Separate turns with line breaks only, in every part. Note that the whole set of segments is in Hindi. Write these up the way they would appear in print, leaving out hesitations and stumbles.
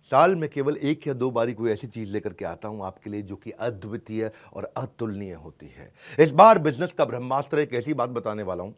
साल में केवल 1 या 2 बारी कोई ऐसी चीज़ लेकर के आता हूँ आपके लिए जो कि अद्वितीय और अतुलनीय होती है। इस बार बिज़नेस का ब्रह्मास्त्र एक ऐसी बात बताने वाला हूँ।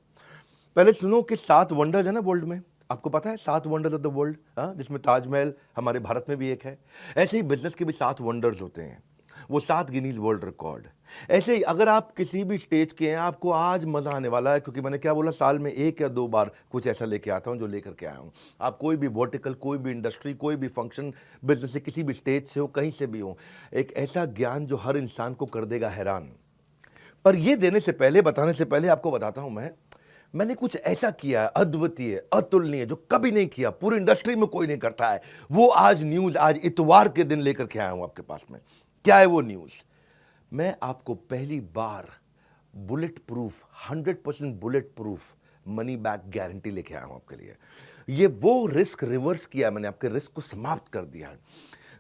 पहले सुनो कि 7 वंडर्स है ना वर्ल्ड में। आपको पता है 7 वंडर्स ऑफ द वर्ल्ड, हाँ, जिसमें ताजमहल हमारे भारत में भी एक है। ऐसे ही बिज़नेस के भी 7 वंडर्स होते हैं। वो 7 गिनीज वर्ल्ड रिकॉर्ड। ऐसे ही अगर आप किसी भी स्टेज के हैं, आपको आज मजा आने वाला है, क्योंकि मैंने क्या बोला, साल में 1 या 2 बार कुछ ऐसा लेके आता हूं जो लेकर के आया हूं। आप कोई भी वर्टिकल, कोई भी इंडस्ट्री, कोई भी फंक्शन, बिजनेस से किसी भी स्टेज से हो, कहीं से भी हो, एक ऐसा ज्ञान जो हर इंसान को कर देगा हैरान। पर ये देने से पहले, बताने से पहले आपको बताता हूं मैंने कुछ ऐसा किया है अद्वितीय, अतुलनीय, जो कभी नहीं किया, पूरी इंडस्ट्री में कोई नहीं करता है। वो आज न्यूज, आज इतवार के दिन लेकर के आया हूं आपके पास में। क्या है वो न्यूज? मैं आपको पहली बार bullet proof, 100% bullet proof money back guarantee लेके आया हूं आपके लिए। ये वो रिस्क रिवर्स किया मैंने, आपके रिस्क को समाप्त कर दिया है।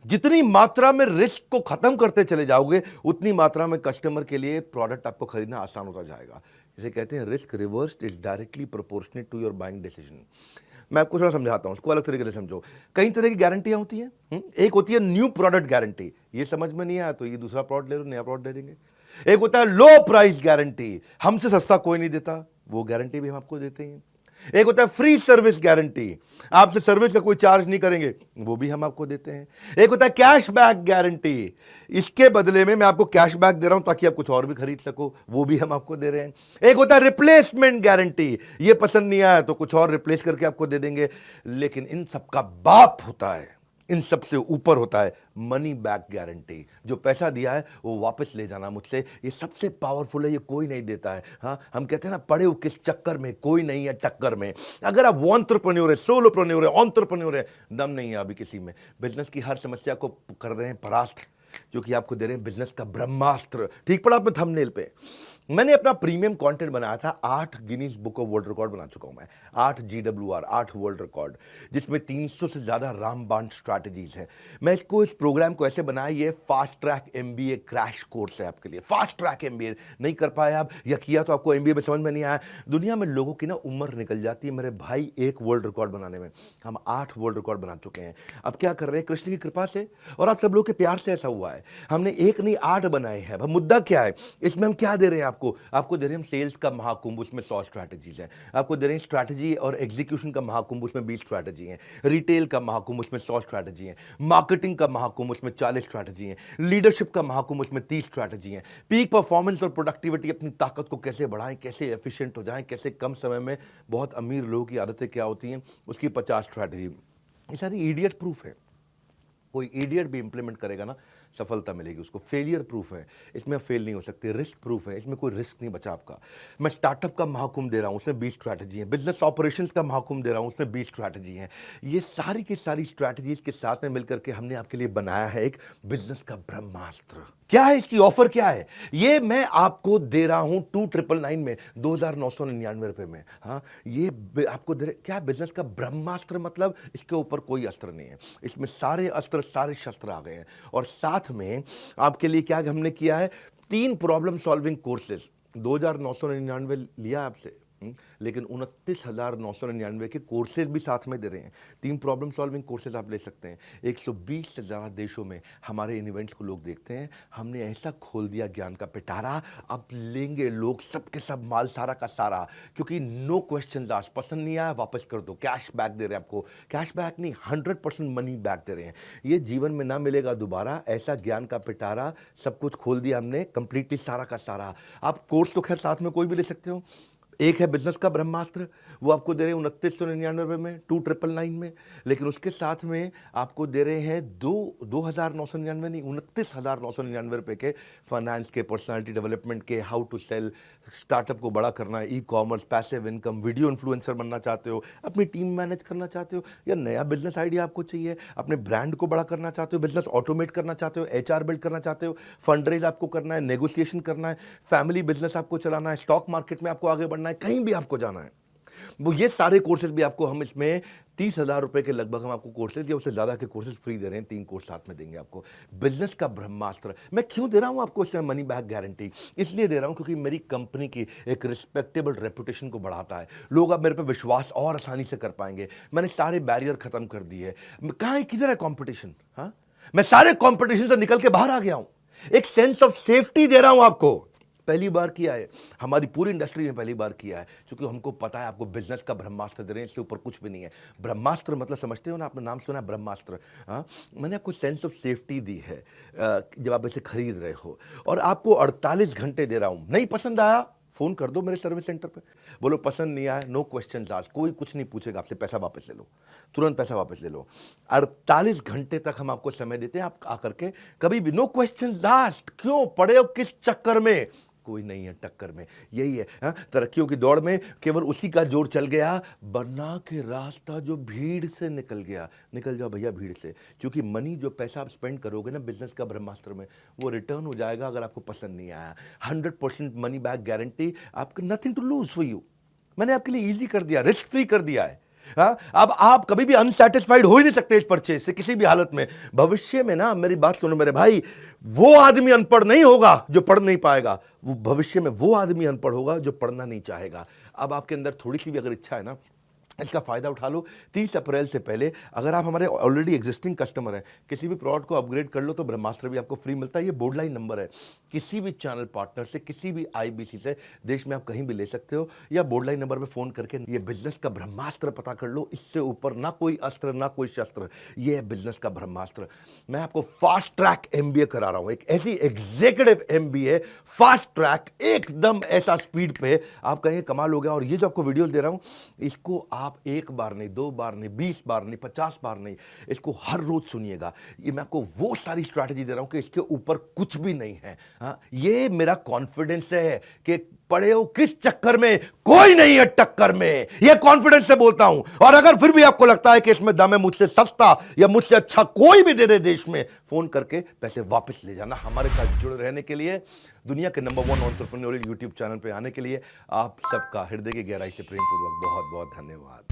जितनी मात्रा में रिस्क को खत्म करते चले जाओगे, उतनी मात्रा में कस्टमर के लिए प्रोडक्ट आपको खरीदना आसान होता जाएगा। इसे कहते हैं risk reversed is directly proportionate to your buying decision. मैं आपको थोड़ा समझाता हूं, उसको अलग तरीके से समझो। कई तरह की गारंटियां होती हैं। एक होती है न्यू प्रोडक्ट गारंटी, ये समझ में नहीं आया तो ये दूसरा प्रोडक्ट ले लो, नया प्रोडक्ट दे देंगे। एक होता है लो प्राइस गारंटी, हमसे सस्ता कोई नहीं देता, वो गारंटी भी हम आपको देते हैं। एक होता है फ्री सर्विस गारंटी, आपसे सर्विस का कोई चार्ज नहीं करेंगे, वो भी हम आपको देते हैं। एक होता है कैश बैक गारंटी, इसके बदले में मैं आपको कैश बैक दे रहा हूं ताकि आप कुछ और भी खरीद सको, वो भी हम आपको दे रहे हैं। एक होता है रिप्लेसमेंट गारंटी, ये पसंद नहीं आया तो कुछ और रिप्लेस करके आपको दे देंगे। लेकिन इन सबका बाप होता है, इन सबसे ऊपर होता है मनी बैक गारंटी। जो पैसा दिया है वो वापस ले जाना मुझसे, ये सबसे पावरफुल है, ये कोई नहीं देता है। हाँ, हम कहते हैं ना, पड़े हो किस चक्कर में, कोई नहीं है टक्कर में। अगर आप एंटरप्रेन्योर है, सोलोप्रेन्योर है, एंटरप्रेन्योर है, दम नहीं है अभी किसी में, बिजनेस की हर समस्या को कर रहे हैं परास्त, जो कि आपको दे रहे हैं बिजनेस का ब्रह्मास्त्र। ठीक पड़ा आपने थंबनेल पे। मैंने अपना प्रीमियम कंटेंट बनाया था, 8 Guinness book of world record बना चुका हूं मैं, 8 GWR, 8 वर्ल्ड रिकॉर्ड, जिसमें 300 से ज्यादा रामबाण स्ट्रैटेजीज हैं। मैं इस प्रोग्राम को ऐसे बनाया, ये fast track MBA crash course है आपके लिए। फास्ट ट्रैक MBA नहीं कर पाए आप, या किया तो आपको MBA में समझ में नहीं आया। दुनिया में लोगों की ना उम्र निकल जाती है मेरे भाई एक वर्ल्ड रिकॉर्ड बनाने में, हम 8 वर्ल्ड रिकॉर्ड बना चुके हैं। अब क्या कर रहे हैं, कृष्ण की कृपा से और आप सब लोग के प्यार से ऐसा हुआ है, हमने एक नहीं 8 बनाए हैं। अब मुद्दा क्या है, इसमें हम क्या दे रहे हैं आपको दे रहे हैं हम सेल्स का महाकुंभ, उसमें 100 स्ट्रैटेजीज हैं। आपको दे रहे हैं स्ट्रैटेजी और एग्जीक्यूशन का महाकुंभ, उसमें 20 स्ट्रैटेजी हैं। रिटेल का महाकुंभ, उसमें 100 स्ट्रैटेजी हैं। मार्केटिंग का महाकुंभ, उसमें 40 स्ट्रैटेजी हैं। लीडरशिप का महाकुंभ, उसमें 30 स्ट्रैटेजी हैं। पीक परफॉर्मेंस और प्रोडक्टिविटी, अपनी ताकत को कैसे बढ़ाएं, कैसे एफिशिएंट हो जाएं, कैसे कम समय में बहुत अमीर लोगों की आदतें क्या होती हैं, उसकी 50 स्ट्रैटेजी। ये सारी इडियट प्रूफ है, कोई इडियट भी इंप्लीमेंट करेगा ना, सफलता मिलेगी उसको। फेलियर प्रूफ है, इसमें फेल नहीं हो सकते। रिस्क प्रूफ है, इसमें कोई रिस्क नहीं बचा आपका। मैं स्टार्टअप का महाकुंभ दे रहा हूं, उसमें 20 स्ट्रैटेजी है। बिजनेस ऑपरेशंस का महाकुंभ दे रहा हूं, उसमें 20 स्ट्रैटेजी है। ये सारी की सारी स्ट्रैटेजीज के साथ में मिलकर के हमने आपके लिए बनाया है एक बिजनेस का ब्रह्मास्त्र। क्या है इसकी ऑफर, क्या है? ये मैं आपको दे रहा हूं 2999 में, 2999 रुपए में। हाँ, ये आपको दे रहे, क्या बिजनेस का ब्रह्मास्त्र मतलब इसके ऊपर कोई अस्त्र नहीं है, इसमें सारे अस्त्र, सारे शस्त्र आ गए हैं। और साथ में आपके लिए क्या हमने किया है, 3 प्रॉब्लम सॉल्विंग कोर्सेज। 2999 लिया आपसे, लेकिन 29,999 के कोर्सेज भी साथ में दे रहे हैं। 3 प्रॉब्लम सॉल्विंग कोर्सेज आप ले सकते हैं। 120 से ज़्यादा देशों में हमारे इन इवेंट्स को लोग देखते हैं। हमने ऐसा खोल दिया ज्ञान का पिटारा, अब लेंगे लोग सब के सब माल, सारा का सारा, क्योंकि नो क्वेश्चन आस्क्ड। पसंद नहीं आया वापस कर दो, कैश बैक दे रहे हैं आपको। कैश बैक नहीं, 100% मनी बैक दे रहे हैं। ये जीवन में ना मिलेगा दोबारा, ऐसा ज्ञान का पिटारा, सब कुछ खोल दिया हमने कंप्लीटली, सारा का सारा। आप कोर्स तो खैर साथ में कोई भी ले सकते हो। एक है बिजनेस का ब्रह्मास्त्र, वो आपको दे रहे हैं 2999 रुपये में, 2999 में। लेकिन उसके साथ में आपको दे रहे हैं 2999 नहीं, 29,999 रुपये के फाइनेंस के, पर्सनालिटी डेवलपमेंट के, हाउ टू सेल, स्टार्टअप को बड़ा करना है, e-commerce, passive income, video influencer बनना चाहते हो, अपनी टीम मैनेज करना चाहते हो, या नया बिजनेस आइडिया आपको चाहिए, अपने ब्रांड को बड़ा करना चाहते हो, बिजनेस ऑटोमेट करना चाहते हो, HR बिल्ड करना चाहते हो, फंड रेज आपको करना है, नेगोशिएशन करना है, फैमिली बिजनेस आपको चलाना है, स्टॉक मार्केट में आपको आगे बढ़ना है, कहीं भी आपको जाना है। वो ये सारे कोर्सेज भी आपको हम इसमें 30,000 रुपए के लगभग हम आपको कोर्सेज या उससे ज़्यादा के कोर्सेज फ्री दे रहे हैं। 3 कोर्स साथ में देंगे आपको। बिजनेस का ब्रह्मास्त्र मैं क्यों दे रहा हूँ आपको इसमें मनी बैक गारंटी? इसलिए दे रहा हूँ क्योंकि मेरी कंपनी की एक रिस्पेक्टेबल रेपुटेशन को बढ़ाता है। लोग अब मेरे पे विश्वास और आसानी से कर पाएंगे। मैंने सारे बैरियर खत्म कर दिए। कहाँ किधर है कॉम्पिटिशन? हाँ, मैं सारे कॉम्पिटिशन से निकल के बाहर आ गया हूं। एक सेंस ऑफ सेफ्टी दे रहा हूं आपको। पहली बार किया है, हमारी पूरी इंडस्ट्री में पहली बार किया है, क्योंकि हमको पता है आपको बिजनेस का ब्रह्मास्त्र दे रहे हैं, इससे ऊपर कुछ भी नहीं है। ब्रह्मास्त्र मतलब समझते हो ना, आपने नाम सुना है ब्रह्मास्त्र? हाँ, मैंने आपको सेंस ऑफ सेफ्टी दी है जब आप इसे खरीद रहे हो, और आपको 48 घंटे दे रहा हूं। नहीं पसंद आया, फोन कर दो मेरे सर्विस सेंटर पे, बोलो पसंद नहीं आया, नो क्वेश्चन आस्क्ड, कोई कुछ नहीं पूछेगा आपसे, पैसा वापस ले लो, तुरंत पैसा वापस ले लो। 48 घंटे तक हम आपको समय देते हैं, आप आकर के कभी भी, नो क्वेश्चन आस्क्ड। क्यों पड़े हो किस चक्कर में? कोई नहीं है टक्कर में। यही है तरक्कियों की दौड़ में केवल उसी का जोर चल गया, बना के रास्ता जो भीड़ से निकल गया। निकल जाओ भैया भीड़ से, क्योंकि मनी जो पैसा आप स्पेंड करोगे ना बिजनेस का ब्रह्मास्त्र में, वो रिटर्न हो जाएगा अगर आपको पसंद नहीं आया। 100% मनी बैक गारंटी, आपको nothing to lose for you. मैंने आपके लिए ईजी कर दिया, रिस्क फ्री कर दिया है। अब आप कभी भी अनसेटिस्फाइड हो ही नहीं सकते इस परचेज से किसी भी हालत में। भविष्य में ना, मेरी बात सुनो मेरे भाई, वो आदमी अनपढ़ नहीं होगा जो पढ़ नहीं पाएगा, वो भविष्य में वो आदमी अनपढ़ होगा जो पढ़ना नहीं चाहेगा। अब आपके अंदर थोड़ी सी भी अगर इच्छा है ना, इसका फायदा उठा लो। 30 अप्रैल से पहले अगर आप हमारे ऑलरेडी एग्जिस्टिंग कस्टमर हैं, किसी भी प्रोडक्ट को अपग्रेड कर लो तो ब्रह्मास्त्र भी आपको फ्री मिलता है। ये बोर्ड लाइन नंबर है, किसी भी चैनल पार्टनर से, किसी भी आईबीसी से देश में आप कहीं भी ले सकते हो, या बोर्ड लाइन नंबर पे फोन करके ये बिजनेस का ब्रह्मास्त्र पता कर लो। इससे ऊपर ना कोई अस्त्र ना कोई शस्त्र, ये है बिजनेस का ब्रह्मास्त्र। मैं आपको फास्ट ट्रैक एमबीए करा रहा हूं, एक ऐसी एग्जीक्यूटिव एमबीए, फास्ट ट्रैक, एकदम ऐसा स्पीड पे आप कहेंगे कमाल हो गया। और ये जो आपको वीडियो दे रहा हूं, इसको आप एक बार नहीं, 2 बार नहीं, 20 बार नहीं, 50 बार नहीं, इसको हर रोज सुनिएगा। ये मैं आपको वो सारी स्ट्रैटेजी दे रहा हूं कि इसके ऊपर कुछ भी नहीं है। हाँ, ये मेरा कॉन्फिडेंस है कि पड़े हो किस चक्कर में, कोई नहीं है टक्कर में, ये कॉन्फिडेंस से बोलता हूं। और अगर फिर भी आपको लगता है कि इसमें दम है, मुझसे सस्ता या मुझसे अच्छा कोई भी दे दे देश में, फोन करके पैसे वापस ले जाना। हमारे साथ जुड़े रहने के लिए, दुनिया के नंबर 1 एंटरप्रेन्योरियल यूट्यूब चैनल पे आने के लिए आप सबका हृदय की गहराई से प्रेम पूर्वक बहुत बहुत धन्यवाद।